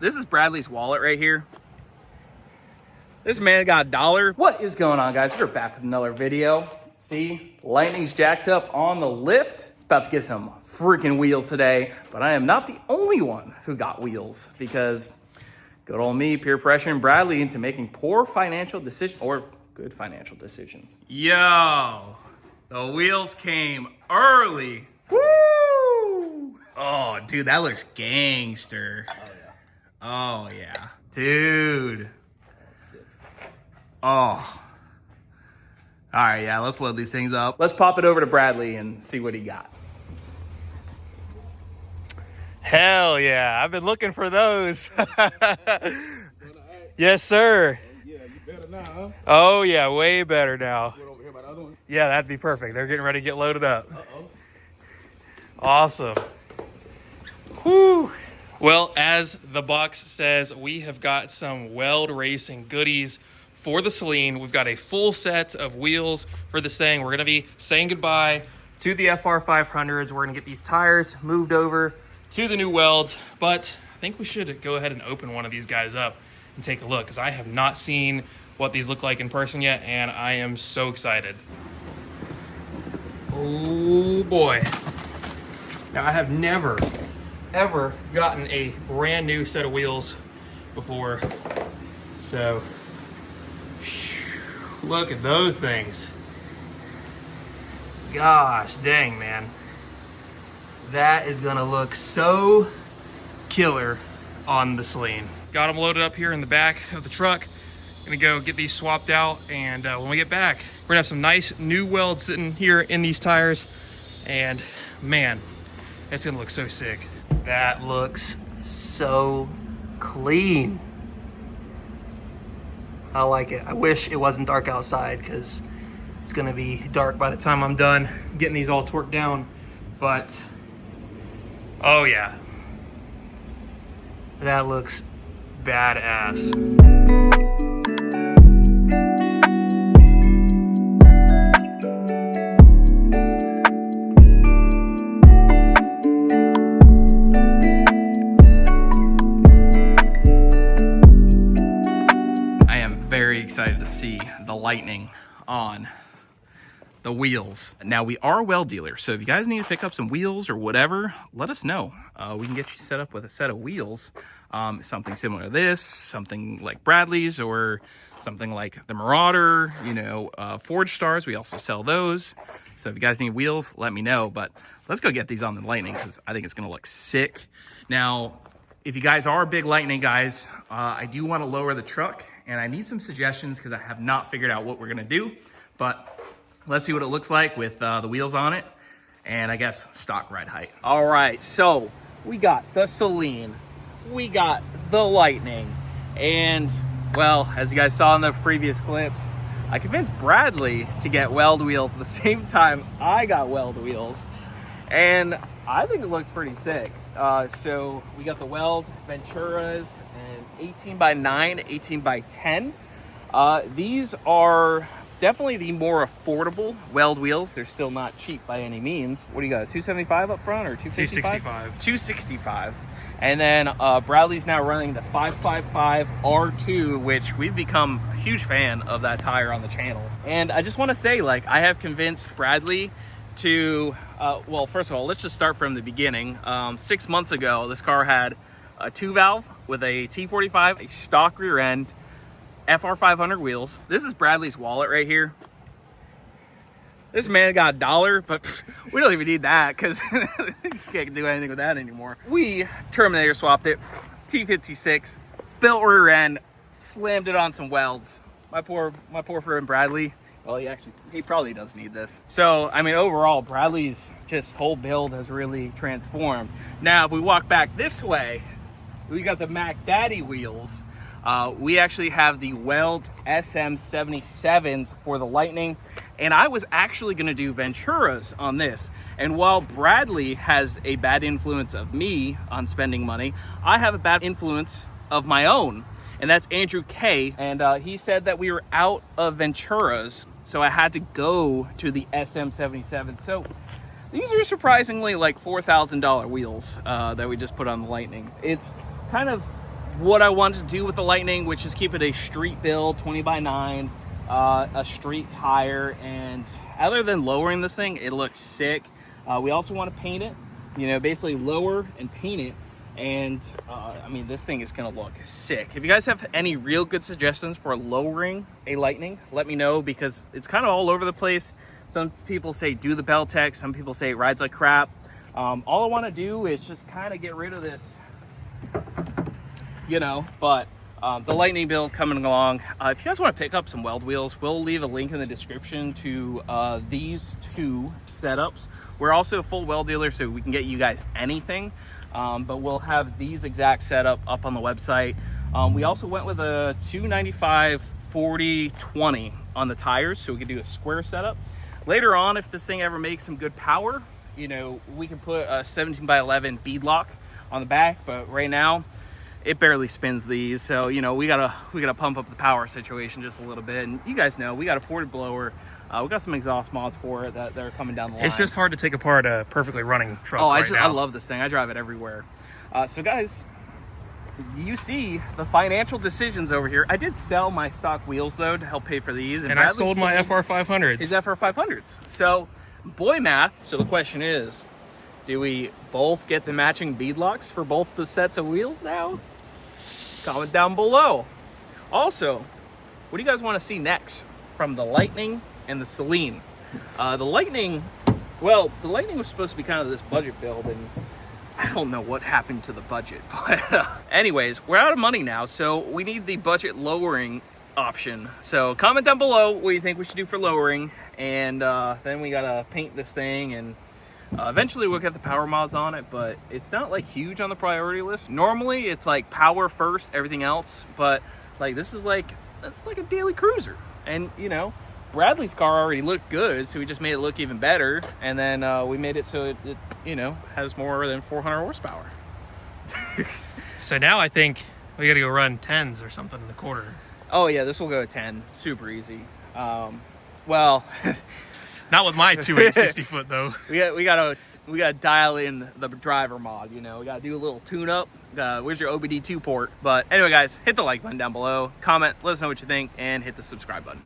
This is Bradley's wallet right here. This man got $1. What is going on, guys? We're back with another video. See, Lightning's jacked up on the lift. It's about to get some freaking wheels today, but I am not the only one who got wheels because good old me peer pressuring Bradley into making poor financial decisions or good financial decisions. Yo, the wheels came early. Woo! Oh, dude, that looks gangster. Oh, yeah. Dude. Oh. All right, yeah, let's load these things up. Let's pop it over to Bradley and see what he got. Hell yeah, I've been looking for those. Yes, sir. Yeah, you better now, huh? Oh, yeah, way better now. Go over here by the other one. Yeah, that'd be perfect. They're getting ready to get loaded up. Uh-oh. Awesome. Whew. Well, as the box says, we have got some Weld Racing goodies for the Saleen. We've got a full set of wheels for this thing. We're going to be saying goodbye to the FR500s. We're going to get these tires moved over to the new Weld, but I think we should go ahead and open one of these guys up and take a look because I have not seen what these look like in person yet, and I am so excited. Oh boy. Now, I have never ever gotten a brand new set of wheels before, so look at those things. Gosh dang, man, that is gonna look so killer on the Saleen. Got them loaded up here in the back of the truck. Gonna go get these swapped out, and when we get back, we're gonna have some nice new Weld sitting here in these tires, and man, it's gonna look so sick. That looks so clean. I like it. I wish it wasn't dark outside because it's gonna be dark by the time I'm done getting these all torqued down. But, oh yeah. That looks badass. Excited to see the Lightning on the wheels. Now, we are a Weld dealer, so if you guys need to pick up some wheels or whatever, let us know. We can get you set up with a set of wheels, something similar to this, something like Bradley's, or something like the Marauder, you know, Forge Stars. We also sell those. So if you guys need wheels, let me know. But let's go get these on the Lightning because I think it's gonna look sick. Now, if you guys are big Lightning guys, I do want to lower the truck, and I need some suggestions because I have not figured out what we're gonna do. But let's see what it looks like with the wheels on it, and I guess stock ride height. All right, so we got the Saleen, we got the Lightning, and well, as you guys saw in the previous clips, I convinced Bradley to get Weld wheels at the same time I got Weld wheels, and I think it looks pretty sick. So we got the Weld Venturas and 18x9, 18x10. These are definitely the more affordable Weld wheels. They're still not cheap by any means. What do you got, 275 up front or 255? 265. And then Bradley's now running the 555 R2, which we've become a huge fan of that tire on the channel. And I just want to say, like, I have convinced Bradley to, well, first of all, let's just start from the beginning. 6 months ago, this car had a 2-valve with a T45, a stock rear end, FR500 wheels. This is Bradley's wallet right here. This man got $1, but we don't even need that because you can't do anything with that anymore. We Terminator swapped it, T56, built rear end, slammed it on some welds. My poor friend Bradley. Well, he probably does need this. So, I mean, overall, Bradley's just whole build has really transformed. Now, if we walk back this way, we got the Mac Daddy wheels. We actually have the Weld SM77s for the Lightning, and I was actually gonna do Venturas on this. And while Bradley has a bad influence of me on spending money, I have a bad influence of my own, and that's Andrew K. And he said that we were out of Venturas, so I had to go to the SM77. So these are surprisingly like $4,000 wheels that we just put on the Lightning. It's kind of what I wanted to do with the Lightning, which is keep it a street build, 20x9, a street tire, and other than lowering this thing, it looks sick. We also want to paint it, you know, basically lower and paint it. And I mean, this thing is gonna look sick. If you guys have any real good suggestions for lowering a Lightning, let me know, because it's kind of all over the place. Some people say do the Beltec, some people say it rides like crap. All I want to do is just kind of get rid of this, you know. But the Lightning build coming along. If you guys want to pick up some Weld wheels, we'll leave a link in the description to these two setups. We're also a full Weld dealer, so we can get you guys anything. But we'll have these exact setup up on the website. We also went with a 295 40 20 on the tires, so we can do a square setup. Later on, if this thing ever makes some good power, you know, we can put a 17x11 beadlock on the back. But right now, it barely spins these, so you know, we gotta pump up the power situation just a little bit. And you guys know we got a ported blower. We got some exhaust mods for it that are coming down the line. It's just hard to take apart a perfectly running truck. Oh, I love this thing. I drive it everywhere. So guys, you see the financial decisions over here. I did sell my stock wheels though to help pay for these, and I sold my FR500s. His FR500s. So boy math. So the question is, do we both get the matching beadlocks for both the sets of wheels now? Comment down below. Also, what do you guys want to see next from the Lightning and the Saleen? The Lightning, well, the Lightning was supposed to be kind of this budget build, and I don't know what happened to the budget. But anyways, we're out of money now, so we need the budget lowering option. So comment down below what you think we should do for lowering, and then we gotta paint this thing, and eventually we'll get the power mods on it, but it's not like huge on the priority list. Normally it's like power first, everything else, but like this is like, it's like a daily cruiser. And you know, Bradley's car already looked good, so we just made it look even better, and then we made it so it you know, has more than 400 horsepower. So now I think we gotta go run 10s or something in the quarter. Oh yeah, this will go 10, super easy. Well, not with my 260 foot though. We gotta dial in the driver mod, you know. We gotta do a little tune up. Where's your OBD2 port? But anyway guys, hit the like button down below, comment, let us know what you think, and hit the subscribe button.